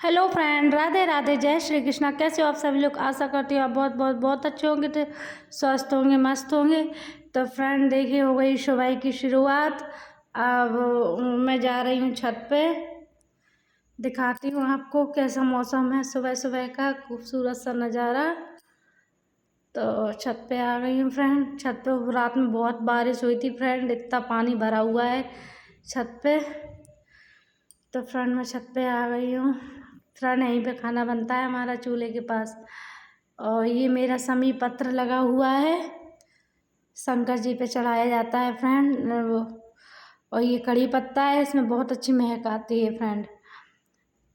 Hello friend, Radhe Radhe, जय श्री कृष्णा। कैसे हो आप सभी लोग? आशा करती हूँ आप बहुत बहुत बहुत अच्छे होंगे, तो स्वस्थ होंगे, मस्त होंगे। तो फ्रेंड देखिए, हो गई सुबह की शुरुआत। अब मैं जा रही हूँ छत पे, दिखाती हूँ आपको कैसा मौसम है सुबह सुबह का, खूबसूरत सा नज़ारा। तो छत पे आ गई हूँ फ्रेंड। छत पे रात में बहुत बारिश हुई थी फ्रेंड, इतना पानी भरा हुआ है छत पे। तो फ्रेंड मैं छत पे आ गई हूँ फ्रेंड। यहीं पे खाना बनता है हमारा चूल्हे के पास। और ये मेरा समी पत्र लगा हुआ है, शंकर जी पे चढ़ाया जाता है फ्रेंड वो। और ये कड़ी पत्ता है, इसमें बहुत अच्छी महक आती है फ्रेंड।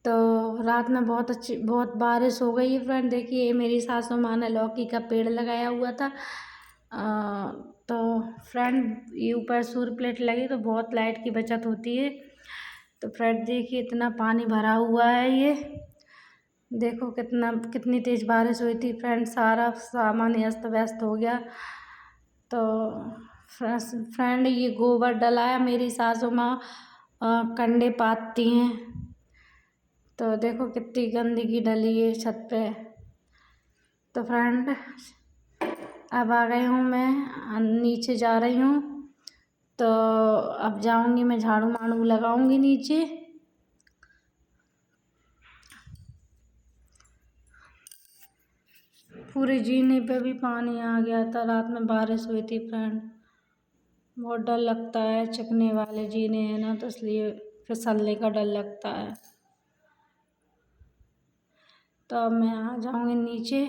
तो रात में बहुत बारिश हो गई है फ्रेंड। देखिए ये मेरी सासू माँ ने लौकी का पेड़ लगाया हुआ था। तो फ्रेंड ये ऊपर सूर्य प्लेट लगी तो बहुत लाइट की बचत होती है। तो फ्रेंड देखिए इतना पानी भरा हुआ है, ये देखो कितनी तेज़ बारिश हुई थी फ्रेंड, सारा सामान अस्त व्यस्त हो गया। तो फ्रेंड ये गोबर डलाया, मेरी सासू माँ कंडे पाथती हैं। तो देखो कितनी गंदगी डली है छत पे। तो फ्रेंड अब आ गई हूँ मैं, नीचे जा रही हूँ। तो अब जाऊँगी मैं, झाड़ू माड़ू लगाऊँगी नीचे। पूरे जीने पे भी पानी आ गया था, रात में बारिश हुई थी फ्रेंड। बहुत डर लगता है, चिकने वाले जीने हैं ना, तो इसलिए फिसलने का डर लगता है। तो अब मैं आ जाऊँगी नीचे।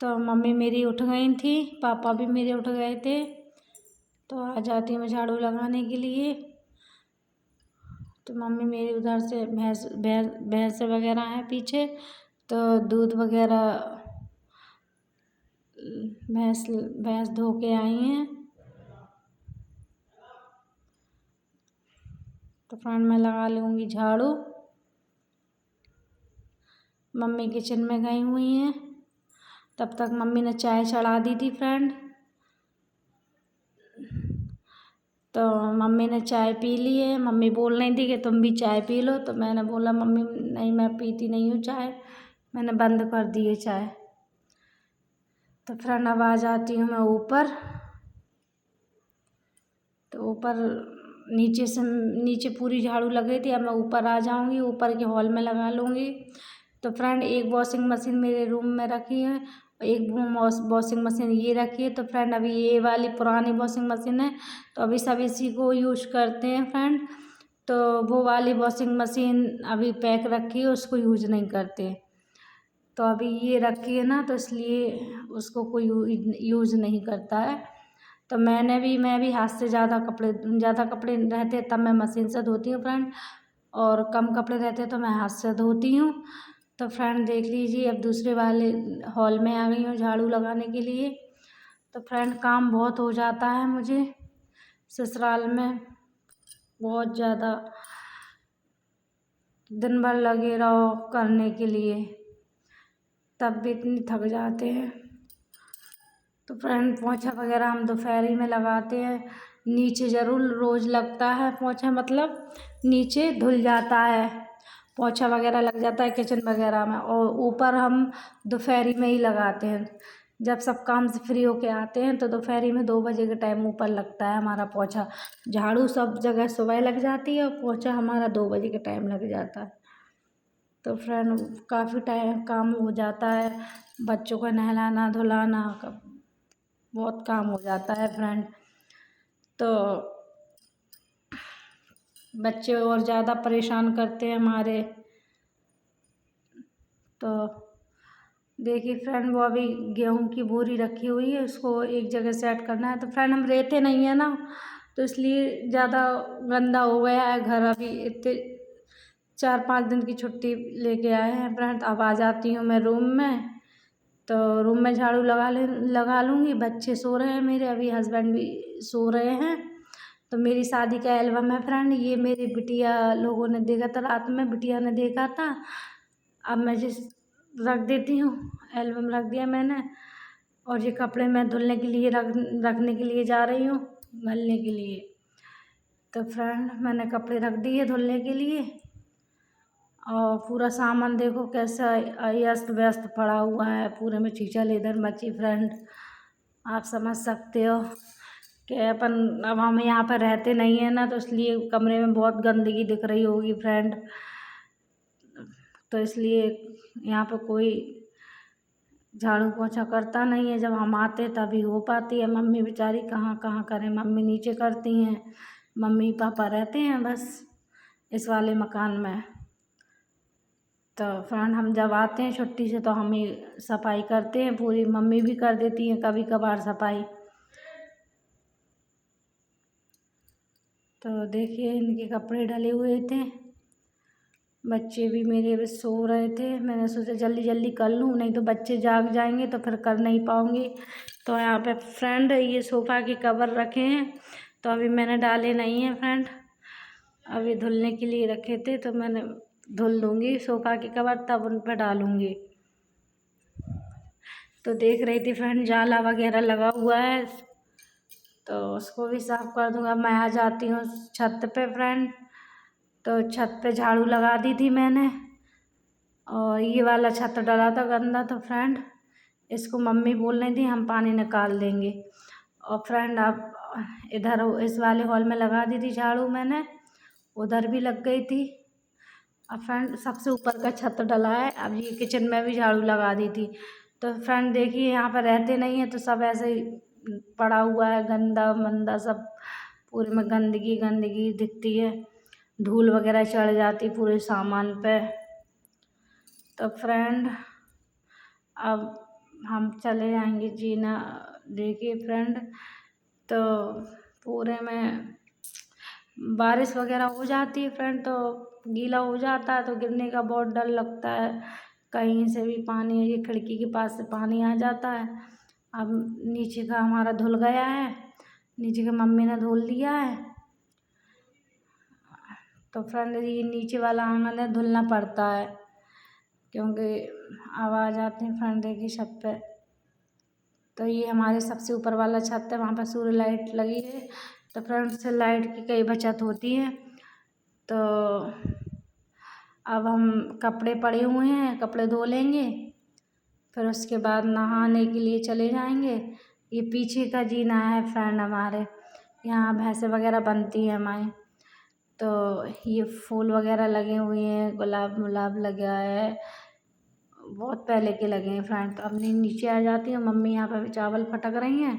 तो मम्मी मेरी उठ गई थी, पापा भी मेरे उठ गए थे। तो आ जाती मैं झाड़ू लगाने के लिए। तो मम्मी मेरी उधर से भैंस वगैरह हैं पीछे, तो दूध वगैरह भैंस धो के आई हैं। तो फ्रेंड मैं लगा लूँगी झाड़ू। मम्मी किचन में गई हुई हैं, तब तक मम्मी ने चाय चढ़ा दी थी फ्रेंड। तो मम्मी ने चाय पी ली है। मम्मी बोल रही थी कि तुम भी चाय पी लो, तो मैंने बोला मम्मी नहीं, मैं पीती नहीं हूँ चाय, मैंने बंद कर दी है चाय। तो फ्रेंड अब आ जाती हूँ मैं ऊपर। तो ऊपर नीचे पूरी झाड़ू लगी थी, अब मैं ऊपर आ जाऊँगी, ऊपर के हॉल में लगा लूँगी। तो फ्रेंड एक वॉशिंग मशीन मेरे रूम में रखी है, एक वॉशिंग मशीन ये रखी है। तो फ्रेंड अभी ये वाली पुरानी वॉशिंग मशीन है, तो अभी सब इसी को यूज करते हैं फ्रेंड। तो वो वाली वॉशिंग मशीन अभी पैक रखी है, उसको यूज नहीं करते। तो अभी ये रखी है ना, तो इसलिए उसको कोई यूज नहीं करता है। तो मैं भी हाथ से ज़्यादा कपड़े रहते तब मैं मशीन से धोती हूँ फ्रेंड, और कम कपड़े रहते तो मैं हाथ से धोती हूँ। तो फ्रेंड देख लीजिए, अब दूसरे वाले हॉल में आ गई हूँ झाड़ू लगाने के लिए। तो फ्रेंड काम बहुत हो जाता है मुझे ससुराल में, बहुत ज़्यादा, दिन भर लगे रहो करने के लिए, तब भी इतनी थक जाते हैं। तो फ्रेंड पोंछा वगैरह हम दोपहरी में लगाते हैं, नीचे ज़रूर रोज़ लगता है पोंछा, मतलब नीचे धुल जाता है, पोंछा वगैरह लग जाता है किचन वगैरह में। और ऊपर हम दोपहरी में ही लगाते हैं, जब सब काम से फ्री होके आते हैं तो दोपहरी में 2 बजे के टाइम ऊपर लगता है हमारा पोंछा। झाड़ू सब जगह सुबह लग जाती है और पोंछा हमारा 2 बजे के टाइम लग जाता है। तो फ्रेंड काफ़ी टाइम काम हो जाता है, बच्चों को नहलाना धुलाना बहुत काम हो जाता है फ्रेंड। तो बच्चे और ज़्यादा परेशान करते हैं हमारे। तो देखिए फ्रेंड, वो अभी गेहूं की बोरी रखी हुई है, उसको एक जगह सेट करना है। तो फ्रेंड हम रहते नहीं है ना, तो इसलिए ज़्यादा गंदा हो गया है घर। अभी इतने 4-5 दिन की छुट्टी लेके आए हैं फ्रेंड। अब आ जाती हूँ मैं रूम में। तो रूम में झाड़ू लगा लूँगी। बच्चे सो रहे हैं मेरे, अभी हस्बैंड भी सो रहे हैं। तो मेरी शादी का एल्बम है फ्रेंड, ये मेरी बिटिया लोगों ने देखा था, रात में बिटिया ने देखा था। अब मैं जिस रख देती हूँ, एल्बम रख दिया मैंने। और ये कपड़े मैं धुलने के लिए रखने के लिए जा रही हूँ, घलने के लिए। तो फ्रेंड मैंने कपड़े रख दिए धुलने के लिए। और पूरा सामान देखो कैसा अस्त व्यस्त पड़ा हुआ है, पूरे में चीचा लेदर मची फ्रेंड। आप समझ सकते हो कि अब हम यहाँ पर रहते नहीं हैं ना, तो इसलिए कमरे में बहुत गंदगी दिख रही होगी फ्रेंड। तो इसलिए यहाँ पर कोई झाड़ू पोछा करता नहीं है, जब हम आते तभी हो पाती है। मम्मी बेचारी कहाँ कहाँ करें, मम्मी नीचे करती हैं, मम्मी पापा रहते हैं बस इस वाले मकान में। तो फ्रेंड हम जब आते हैं छुट्टी से तो हम ही सफाई करते हैं पूरी, मम्मी भी कर देती हैं कभी कभार सफाई। तो देखिए इनके कपड़े डले हुए थे, बच्चे भी मेरे बस सो रहे थे। मैंने सोचा जल्दी जल्दी कर लूँ, नहीं तो बच्चे जाग जाएंगे तो फिर कर नहीं पाऊँगी। तो यहाँ पे फ्रेंड ये सोफ़ा के कवर रखे हैं, तो अभी मैंने डाले नहीं हैं फ्रेंड, अभी धुलने के लिए रखे थे, तो मैंने धुल दूँगी सोफ़ा के कवर, तब उन पर डालूँगी। तो देख रही थी फ्रेंड जाला वगैरह लगा हुआ है, तो उसको भी साफ़ कर दूँगा। मैं आ जाती हूँ छत पे फ्रेंड, तो छत पे झाड़ू लगा दी थी मैंने, और ये वाला छत डला था गंदा, तो फ्रेंड इसको मम्मी बोल रही थी हम पानी निकाल देंगे। और फ्रेंड अब इधर इस वाले हॉल में लगा दी थी झाड़ू मैंने, उधर भी लग गई थी। अब फ्रेंड सबसे ऊपर का छत डला है, अब ये किचन में भी झाड़ू लगा दी थी। तो फ्रेंड देखिए यहाँ पर रहते नहीं हैं, तो सब ऐसे ही पड़ा हुआ है, गंदा मंदा सब, पूरे में गंदगी गंदगी दिखती है, धूल वगैरह चढ़ जाती पूरे सामान पे। तो फ्रेंड अब हम चले जाएंगे जीना। देखिए फ्रेंड, तो पूरे में बारिश वगैरह हो जाती है फ्रेंड, तो गीला हो जाता है, तो गिरने का बहुत डर लगता है, कहीं से भी पानी, ये खिड़की के पास से पानी आ जाता है। अब नीचे का हमारा धुल गया है, नीचे का मम्मी ने धुल दिया है, तो फ्रेंड ये नीचे वाला आंगन है, धुलना पड़ता है, क्योंकि आवाज़ आती है फ्रेंड देखिए छत पे। तो ये हमारे सबसे ऊपर वाला छत है, वहाँ पर सूर्य लाइट लगी है, तो फ्रेंड से लाइट की कई बचत होती है। तो अब हम कपड़े पड़े हुए हैं, कपड़े धो लेंगे, फिर उसके बाद नहाने के लिए चले जाएंगे। ये पीछे का जीना है फ्रेंड हमारे, यहाँ भैंसे वगैरह बनती है हमारी, तो ये फूल वगैरह लगे हुए हैं, गुलाब गुलाब लगा है, बहुत पहले के लगे हैं फ्रेंड। तो अब नीचे आ जाती हूँ, मम्मी यहाँ पर चावल फटक रही हैं,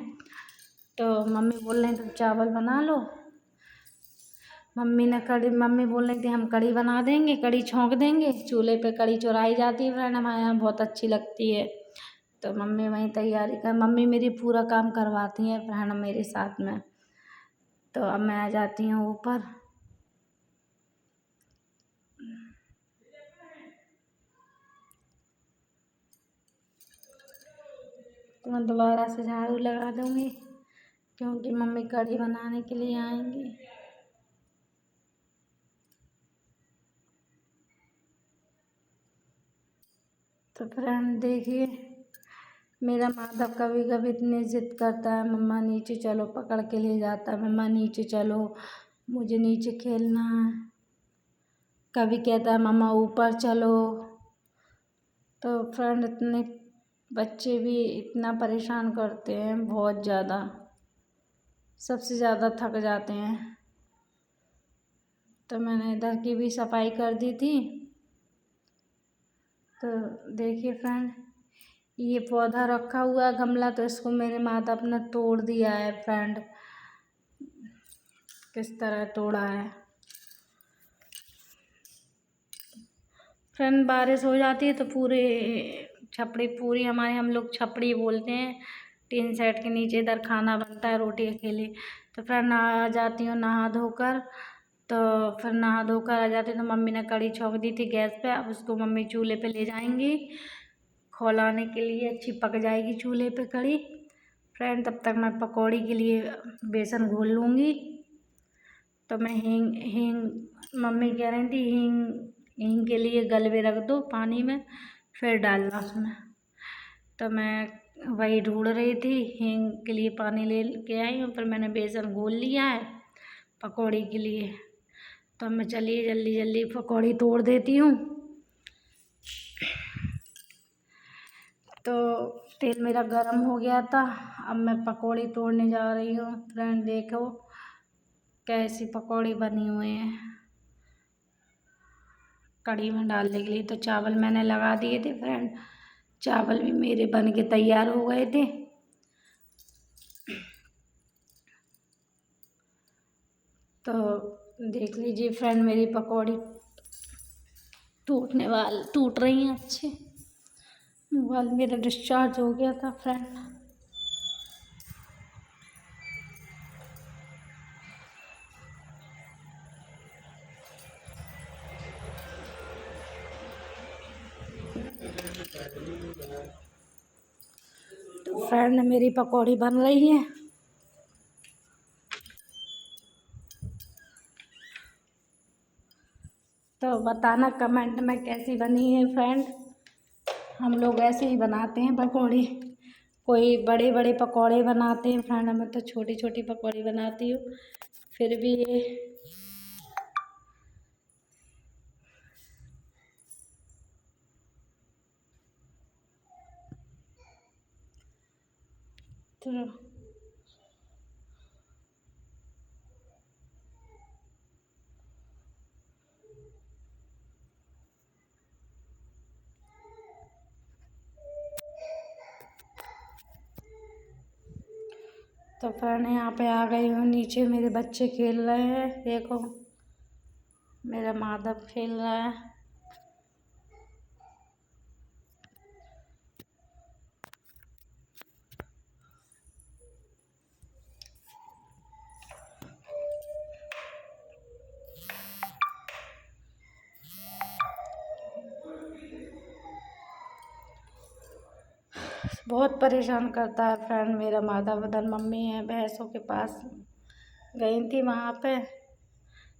तो मम्मी बोल रही तुम चावल बना लो। मम्मी बोल रही थी हम कढ़ी बना देंगे, कढ़ी छौंक देंगे, चूल्हे पे कढ़ी चुराई जाती है फ्रेंड हमारे यहाँ, बहुत अच्छी लगती है। तो मम्मी वहीं तैयारी कर, मम्मी मेरी पूरा काम करवाती हैं फ्रेंड मेरे साथ में। तो अब मैं आ जाती हूँ ऊपर। तो मैं दोबारा से झाड़ू लगा दूँगी, क्योंकि मम्मी कढ़ी बनाने के लिए आएंगी। तो फ्रेंड देखिए मेरा माधव कभी कभी इतनी ज़िद करता है, मम्मा नीचे चलो, पकड़ के ले जाता है, मम्मा नीचे चलो, मुझे नीचे खेलना है। कभी कहता है मम्मा ऊपर चलो। तो फ्रेंड इतने बच्चे भी इतना परेशान करते हैं, बहुत ज़्यादा, सबसे ज़्यादा थक जाते हैं। तो मैंने इधर की भी सफाई कर दी थी। तो देखिए फ्रेंड ये पौधा रखा हुआ है गमला, तो इसको मेरे माता ने तोड़ दिया है फ्रेंड, किस तरह तोड़ा है फ्रेंड। बारिश हो जाती है तो पूरे छपड़ी, पूरी हमारे हम लोग छपड़ी बोलते हैं, टीन सेट के नीचे इधर खाना बनता है रोटी अकेले। तो फ्रेंड आ जाती हूँ नहा धोकर, तो फिर नहा धोकर आ जाती हूँ, तो मम्मी ने कढ़ी छौंक दी थी गैस पे, अब उसको मम्मी चूल्हे पे ले जाएंगी खौलाने के लिए, अच्छी पक जाएगी चूल्हे पे कढ़ी फ्रेंड। तब तक मैं पकौड़ी के लिए बेसन घोल लूँगी। तो मैं हींग हींग मम्मी कह रही थी हींग हींग के लिए गलवे रख दो पानी में, फिर डालना उसमें। तो मैं वही ढूंढ रही थी, हींग के लिए पानी ले के आई हूँ, फिर मैंने बेसन घोल लिया है पकौड़ी के लिए। तो मैं चलिए जल्दी जल्दी पकौड़ी तोड़ देती हूँ। तो तेल मेरा गरम हो गया था। अब मैं पकौड़ी तोड़ने जा रही हूँ। फ्रेंड देखो कैसी पकौड़ी बनी हुई है कढ़ी में डालने के लिए। तो चावल मैंने लगा दिए थे फ्रेंड, चावल भी मेरे बन के तैयार हो गए थे। तो देख लीजिए फ्रेंड, मेरी पकौड़ी टूट रही हैं अच्छे। मोबाइल मेरा डिस्चार्ज हो गया था फ्रेंड। तो फ्रेंड मेरी पकौड़ी बन रही है। तो बताना कमेंट में कैसी बनी है फ्रेंड। हम लोग ऐसे ही बनाते हैं पकौड़ी, कोई बड़े बड़े पकौड़े बनाते हैं फ्रेंड, मैं तो छोटी छोटी पकौड़ी बनाती हूँ। फिर भी ये तो फ्रेंड यहाँ पे आ गई हूँ नीचे। मेरे बच्चे खेल रहे हैं, देखो मेरा माधव खेल रहा है। बहुत परेशान करता है फ्रेंड मेरा माधव। उधर मम्मी है भैंसों के पास गई थी, वहाँ पे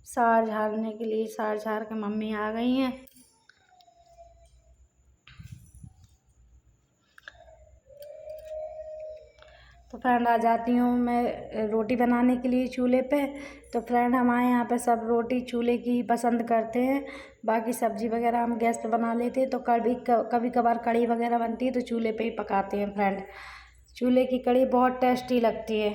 सार झाड़ने के लिए, सार झाड़ के मम्मी आ गई हैं। तो फ्रेंड आ जाती हूँ मैं रोटी बनाने के लिए चूल्हे पे। तो फ्रेंड हमारे यहाँ पे सब रोटी चूल्हे की पसंद करते हैं, बाकी सब्ज़ी वगैरह हम गैस पे बना लेते हैं। तो कभी कभार कढ़ी वगैरह बनती है तो चूल्हे पे ही पकाते हैं फ्रेंड। चूल्हे की कढ़ी बहुत टेस्टी लगती है।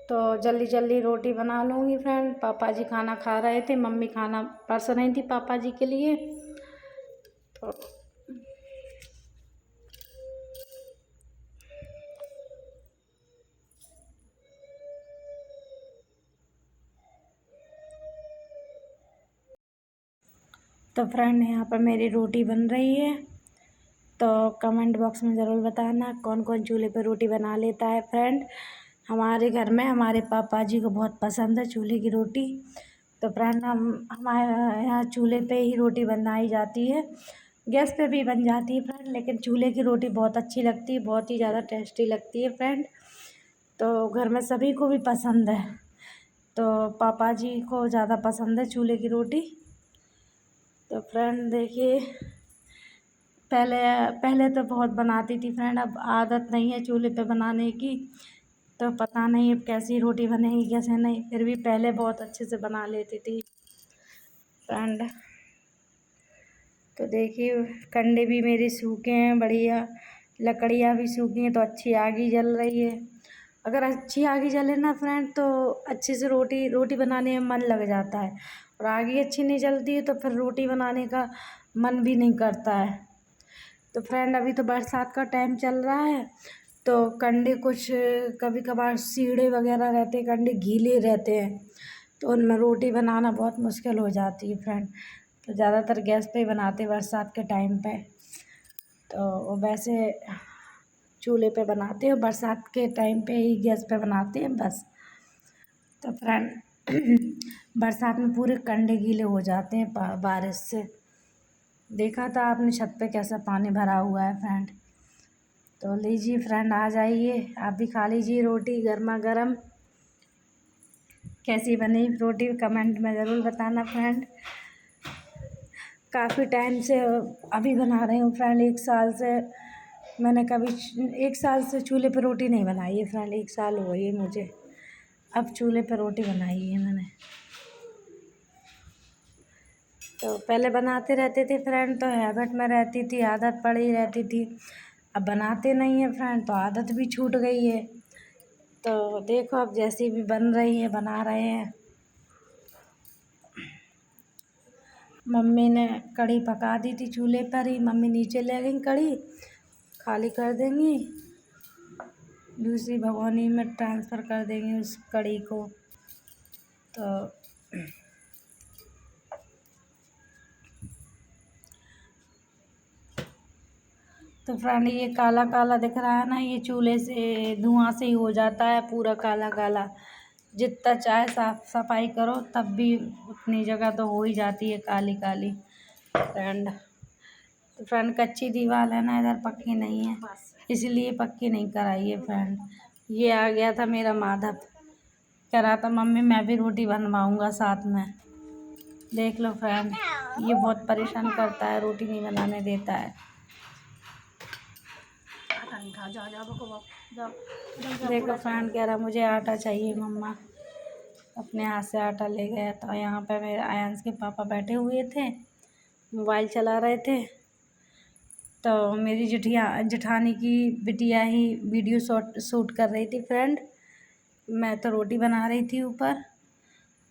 तो जल्दी जल्दी रोटी बना लूँगी फ्रेंड। पापा जी खाना खा रहे थे, मम्मी खाना परस रही थी पापा जी के लिए। तो फ्रेंड यहाँ पर मेरी रोटी बन रही है। तो कमेंट बॉक्स में ज़रूर बताना कौन कौन चूल्हे पर रोटी बना लेता है फ्रेंड। हमारे घर में हमारे पापा जी को बहुत पसंद है चूल्हे की रोटी। तो फ्रेंड हमारे यहाँ चूल्हे पे ही रोटी बनाई जाती है, गैस पे भी बन जाती है फ्रेंड, लेकिन चूल्हे की रोटी बहुत अच्छी लगती है, बहुत ही ज़्यादा टेस्टी लगती है फ्रेंड। तो घर में सभी को भी पसंद है, तो पापा जी को ज़्यादा पसंद है चूल्हे की रोटी। तो फ्रेंड देखिए, पहले पहले तो बहुत बनाती थी फ्रेंड, अब आदत नहीं है चूल्हे पे बनाने की। तो पता नहीं अब कैसी रोटी बनेगी कैसे नहीं, फिर भी पहले बहुत अच्छे से बना लेती थी फ्रेंड। तो देखिए कंडे भी मेरे सूखे हैं बढ़िया, लकड़ियाँ भी सूखी हैं, तो अच्छी आगी जल रही है। अगर अच्छी आगी जले ना फ्रेंड तो अच्छे से रोटी बनाने में मन लग जाता है, और आगी अच्छी नहीं जलती है तो फिर रोटी बनाने का मन भी नहीं करता है। तो फ्रेंड अभी तो बरसात का टाइम चल रहा है, तो कंडे कुछ कभी कभार सीढ़े वगैरह रहते हैं, कंडे गीले रहते हैं, तो उनमें रोटी बनाना बहुत मुश्किल हो जाती है फ्रेंड। तो ज़्यादातर गैस पे ही बनाते बरसात के टाइम पे। तो वैसे चूल्हे पे बनाते हैं, बरसात के टाइम पे ही गैस पे बनाते हैं बस। तो फ्रेंड बरसात में पूरे कंडे गीले हो जाते हैं बारिश से। देखा था आपने छत पे कैसा पानी भरा हुआ है फ्रेंड। तो लीजिए फ्रेंड, आ जाइए आप भी खा लीजिए रोटी गर्मा गर्म। कैसी बनी रोटी कमेंट में ज़रूर बताना फ्रेंड। काफ़ी टाइम से अभी बना रही हूँ फ्रेंड, 1 साल से मैंने कभी 1 साल से चूल्हे पर रोटी नहीं बनाई है फ्रेंड, 1 साल हो गई है मुझे अब चूल्हे पर रोटी बनाई है मैंने। तो पहले बनाते रहते थे फ्रेंड, तो हैबिट में रहती थी, आदत पड़ी रहती थी। अब बनाते नहीं है फ्रेंड, तो आदत भी छूट गई है। तो देखो अब जैसी भी बन रही है, बना रहे हैं। मम्मी ने कढ़ी पका दी थी चूल्हे पर ही, मम्मी नीचे ले गई, कढ़ी खाली कर देंगी, दूसरी भगोनी में ट्रांसफ़र कर देंगी उस कढ़ी को। तो फ्रेंड ये काला काला दिख रहा है ना, ये चूल्हे से धुआं से ही हो जाता है पूरा काला काला। जितना चाहे साफ सफाई करो तब भी उतनी जगह तो हो ही जाती है काली काली फ्रेंड। तो फ्रेंड कच्ची दीवार है ना, इधर पक्की नहीं है, इसलिए पक्की नहीं कराई है फ्रेंड। ये आ गया था मेरा माधव, कह रहा था मम्मी मैं भी रोटी बनवाऊँगा साथ में। देख लो फ्रेंड, ये बहुत परेशान करता है, रोटी नहीं बनाने देता है। देखो फ्रेंड कह रहा मुझे आटा चाहिए मम्मा, अपने हाथ से आटा ले गया। तो यहाँ पे मेरे आयांश के पापा बैठे हुए थे, मोबाइल चला रहे थे। तो मेरी जेठानी की बिटिया ही वीडियो शूट कर रही थी फ्रेंड। मैं तो रोटी बना रही थी ऊपर,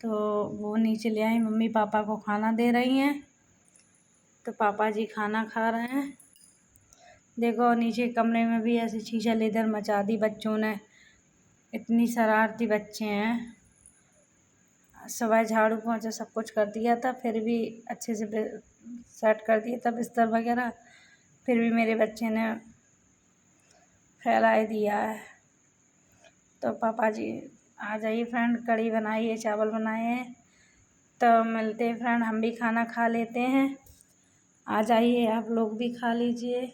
तो वो नीचे ले आई, मम्मी पापा को खाना दे रही हैं। तो पापा जी खाना खा रहे हैं। देखो नीचे कमरे में भी ऐसे छीछल इधर मचा दी बच्चों ने, इतनी शरारती बच्चे हैं। सुबह झाड़ू पोंछा सब कुछ कर दिया था, फिर भी अच्छे से सेट कर दिया था बिस्तर वगैरह, फिर भी मेरे बच्चे ने फैला दिया है। तो पापा जी आ जाइए फ्रेंड, कढ़ी बनाई है, चावल बनाए हैं। तो मिलते हैं फ्रेंड, हम भी खाना खा लेते हैं, आ जाइए आप लोग भी खा लीजिए।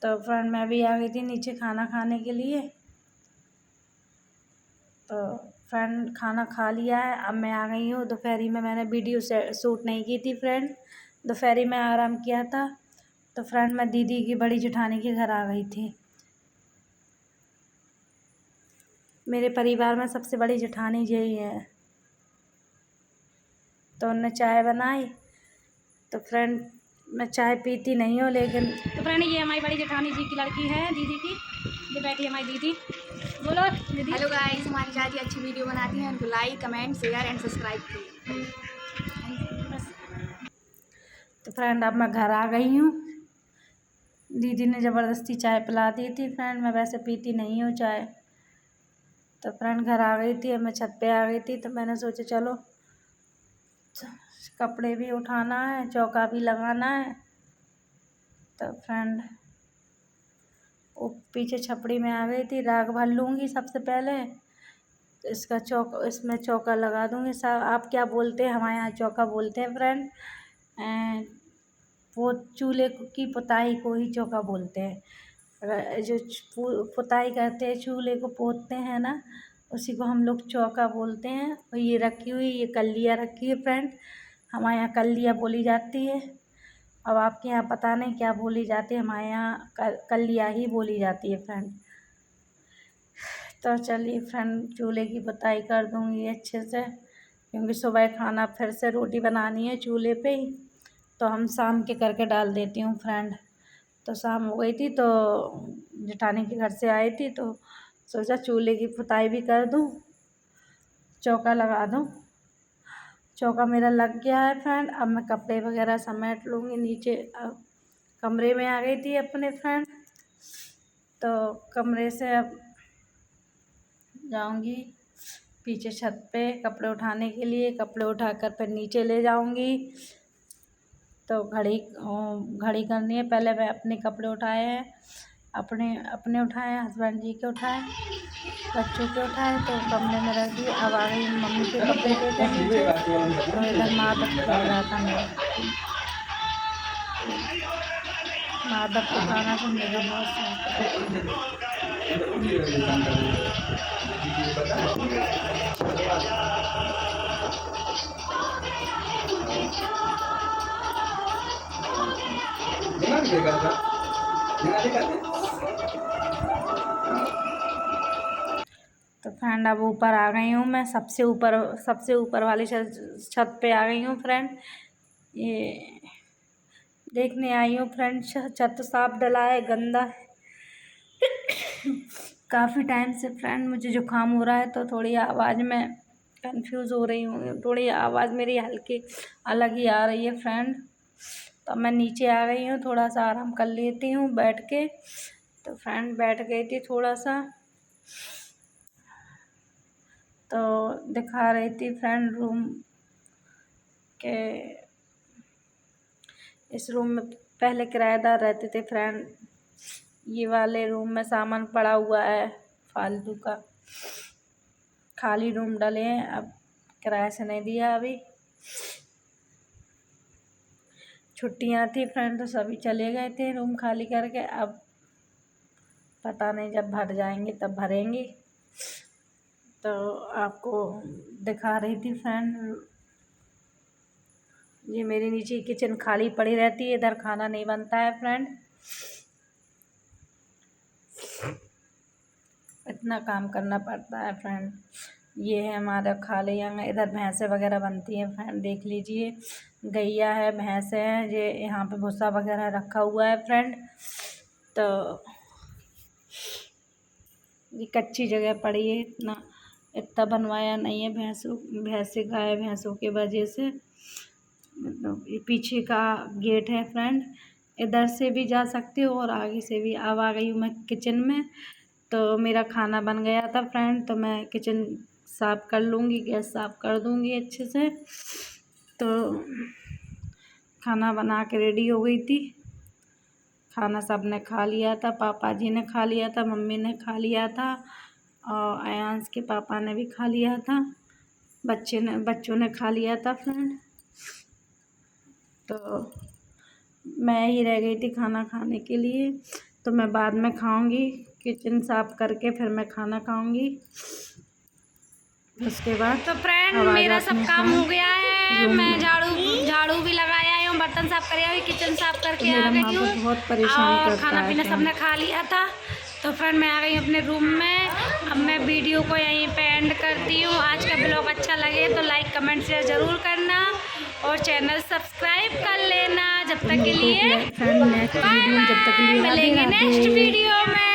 तो फ्रेंड मैं भी आ गई थी नीचे खाना खाने के लिए। तो फ्रेंड खाना खा लिया है, अब मैं आ गई हूँ। दोपहरी में मैंने वीडियो शूट नहीं की थी फ्रेंड, दोपहरी में आराम किया था। तो फ्रेंड मैं दीदी की बड़ी जेठानी के घर आ गई थी। मेरे परिवार में सबसे बड़ी जेठानी यही है। तो उन्होंने चाय बनाई। तो फ्रेंड मैं चाय पीती नहीं हूँ, लेकिन तो फ्रेंड ये हमारी बड़ी जेठानी जी की लड़की है, दीदी की, ये बैठी है हमारी दीदी। बोलो दीदी। हेलो गाइस, हमारी दादी अच्छी वीडियो बनाती हैं, उनको like comment share and subscribe कीजिए। तो फ्रेंड अब मैं घर आ गई हूँ। दीदी ने ज़बरदस्ती चाय पिला दी थी फ्रेंड, मैं वैसे पीती नहीं हूँ चाय। तो फ्रेंड घर आ गई थी, मैं छत पे आ गई थी। तो मैंने सोचा चलो कपड़े भी उठाना है, चौका भी लगाना है। तो फ्रेंड वो पीछे छपड़ी में आ गई थी, राख भर लूँगी सबसे पहले, तो इसमें चौका लगा दूँगी। आप क्या बोलते हैं? हमारे यहाँ चौका बोलते हैं फ्रेंड। वो चूल्हे की पुताई को ही चौका बोलते हैं। जो पुताई करते हैं, चूल्हे को पोतते हैं ना, उसी को हम लोग चौका बोलते हैं। और ये रखी हुई, ये कलिया रखी है फ्रेंड, हमारे यहाँ कलिया बोली जाती है। अब आपके यहाँ पता नहीं क्या बोली जाती है, हमारे यहाँ कलिया ही बोली जाती है फ्रेंड। तो चलिए फ्रेंड चूल्हे की पुताई कर दूँगी अच्छे से, क्योंकि सुबह खाना फिर से रोटी बनानी है चूल्हे पे ही। तो हम शाम के करके डाल देती हूँ फ्रेंड। तो शाम हो गई थी, तो जेठानी के घर से आई थी, तो सोचा चूल्हे की पुताई भी कर दूँ, चौका लगा दूँ। चौका मेरा लग गया है फ्रेंड। अब मैं कपड़े वगैरह समेट लूँगी नीचे। अब कमरे में आ गई थी अपने फ्रेंड, तो कमरे से अब जाऊँगी पीछे छत पे कपड़े उठाने के लिए। कपड़े उठाकर फिर नीचे ले जाऊँगी। तो घड़ी करनी है। पहले मैं अपने कपड़े उठाए हैं, अपने उठाए, हस्बैंड जी के उठाए, बच्चों के उठाए, तो कमरे में रख दिए। अब आ गई मम्मी के कपड़े लेकर नीचे। तो इधर माधव चल रहा था मेरा, माधव को खाना तो मेरा बहुत शौक तो फ्रेंड फ्रेंड अब ऊपर आ गई हूँ मैं, सबसे ऊपर वाली छत पे आ गई हूँ फ्रेंड। ये देखने आई हूँ फ्रेंड, छत साफ डला है, गंदा है काफ़ी टाइम से फ्रेंड मुझे जुकाम हो रहा है, तो थोड़ी आवाज़ में कंफ्यूज हो रही हूँ, थोड़ी आवाज़ मेरी हल्की अलग ही आ रही है फ्रेंड। तो मैं नीचे आ गई हूँ, थोड़ा सा आराम कर लेती हूँ बैठ के। तो फ्रेंड बैठ गई थी थोड़ा सा, तो दिखा रही थी फ्रेंड रूम के, इस रूम में पहले किराएदार रहते थे फ्रेंड। ये वाले रूम में सामान पड़ा हुआ है फालतू का, खाली रूम डले हैं, अब किराए से नहीं दिया अभी। छुट्टियां थी फ्रेंड तो सभी चले गए थे रूम खाली करके, अब पता नहीं जब भर जाएंगे तब भरेंगे। तो आपको दिखा रही थी फ्रेंड, ये मेरी नीचे किचन खाली पड़ी रहती है, इधर खाना नहीं बनता है फ्रेंड, इतना काम करना पड़ता है फ्रेंड। ये है हमारा खाली यहाँ, इधर भैंसें वगैरह बनती हैं फ्रेंड, देख लीजिए गैया है, भैंसें हैं, ये यहाँ पे भूसा वगैरह रखा हुआ है फ्रेंड। तो ये कच्ची जगह पड़ी है, इतना बनवाया नहीं है भैंसे गाय भैंसों के वजह से। मतलब ये पीछे का गेट है फ्रेंड, इधर से भी जा सकते हो और आगे से भी। अब आ गई हूँ मैं किचन में, तो मेरा खाना बन गया था फ्रेंड, तो मैं किचन साफ़ कर लूँगी, गैस साफ़ कर दूँगी अच्छे से। तो खाना बना के रेडी हो गई थी, खाना सब ने खा लिया था, पापा जी ने खा लिया था, मम्मी ने खा लिया था, और अयांश के पापा ने भी खा लिया था, बच्चों ने खा लिया था फ्रेंड। तो मैं ही रह गई थी खाना खाने के लिए, तो मैं बाद में खाऊंगी, किचन साफ़ करके फिर मैं खाना खाऊंगी उसके बाद। तो फ्रेंड मेरा सब काम हो गया है, मैं झाड़ू भी लगाया हूँ, बर्तन साफ कर, किचन साफ करके आ गई हूँ, बहुत परेशान और करता खाना है पीना सबने खा लिया था। तो फ्रेंड मैं आ गई अपने रूम में, अब मैं वीडियो को यहीं पे एंड करती हूँ। आज का ब्लॉग अच्छा लगे तो लाइक कमेंट शेयर ज़रूर करना और चैनल सब्सक्राइब कर लेना। जब तक के लिए फ्रेंड नेक्स्ट वीडियो, जब तक के लिए मिलेंगे नेक्स्ट वीडियो में।